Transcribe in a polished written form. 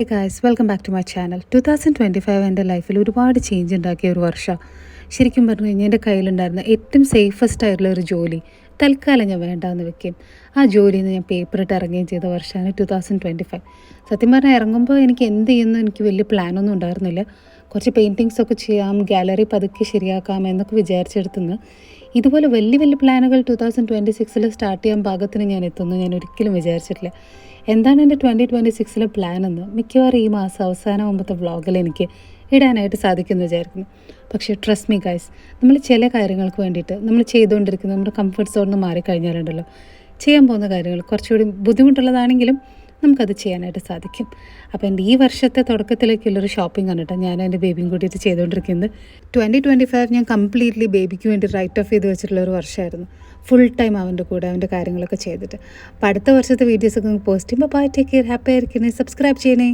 Hey guys, welcome back to my channel. 2025 എൻ്റെ ലൈഫിൽ ഒരുപാട് ചേഞ്ച് ഉണ്ടാക്കിയ ഒരു വർഷമാണ്. ശരിക്കും പറഞ്ഞു കഴിഞ്ഞാൽ എൻ്റെ കയ്യിലുണ്ടായിരുന്ന ഏറ്റവും സേഫസ്റ്റ് ആയിട്ടുള്ള ഒരു ജോലി തൽക്കാലം ഞാൻ വേണ്ടാന്ന് വെക്കുകയും ആ ജോലിയിൽ നിന്ന് ഞാൻ പേപ്പറിട്ട് ഇറങ്ങുകയും ചെയ്ത വർഷമാണ് 2025. സത്യം പറഞ്ഞാൽ ഇറങ്ങുമ്പോൾ എനിക്ക് എന്ത് ചെയ്യുന്നു എനിക്ക് വലിയ പ്ലാനൊന്നും ഉണ്ടായിരുന്നില്ല. കുറച്ച് പെയിൻറ്റിങ്സൊക്കെ ചെയ്യാം, ഗാലറി പതുക്കെ ശരിയാക്കാം എന്നൊക്കെ വിചാരിച്ചെടുത്തുനിന്ന് ഇതുപോലെ വലിയ വലിയ പ്ലാനുകൾ 2026 സ്റ്റാർട്ട് ചെയ്യാൻ പാകത്തിന് ഞാൻ എത്തുന്നു ഞാൻ ഒരിക്കലും വിചാരിച്ചിട്ടില്ല. എന്താണ് എൻ്റെ 2026 പ്ലാൻ എന്ന് മിക്കവാറും ഈ മാസം അവസാനം ആകുമ്പോഴത്തെ വ്ളോഗിൽ എനിക്ക് ഇടാനായിട്ട് സാധിക്കുമെന്ന് വിചാരിക്കുന്നു. പക്ഷേ ട്രസ്റ്റ് മീ ഗൈസ്, നമ്മൾ ചില കാര്യങ്ങൾക്ക് വേണ്ടിയിട്ട് നമ്മൾ ചെയ്തുകൊണ്ടിരിക്കുന്ന നമ്മുടെ കംഫർട്ട് സോണിൽ നിന്ന് മാറിക്കഴിഞ്ഞാലുണ്ടല്ലോ, ചെയ്യാൻ പോകുന്ന കാര്യങ്ങൾ കുറച്ചുകൂടി ബുദ്ധിമുട്ടുള്ളതാണെങ്കിലും നമുക്കത് ചെയ്യാനായിട്ട് സാധിക്കും. അപ്പോൾ എൻ്റെ ഈ വർഷത്തെ തുടക്കത്തിലേക്കുള്ളൊരു ഷോപ്പിംഗ് ആണ് കേട്ടോ ഞാൻ എൻ്റെ ബേബിയും കൂട്ടിയിട്ട് ചെയ്തുകൊണ്ടിരിക്കുന്നത്. 2025 ഞാൻ കംപ്ലീറ്റ്ലി ബേബിക്ക് വേണ്ടി റൈറ്റ് ഓഫ് ചെയ്ത് വെച്ചിട്ടുള്ള ഒരു വർഷമായിരുന്നു. ഫുൾ ടൈം അവൻ്റെ കൂടെ അവൻ്റെ കാര്യങ്ങളൊക്കെ ചെയ്തിട്ട്. അപ്പോൾ അടുത്ത വർഷത്തെ വീഡിയോസൊക്കെ പോസ്റ്റ് ചെയ്യുമ്പോൾ ബൈ, ടേക്ക് കെയർ, ഹാപ്പി ആയിരിക്കണേ, സബ്സ്ക്രൈബ് ചെയ്യണേ.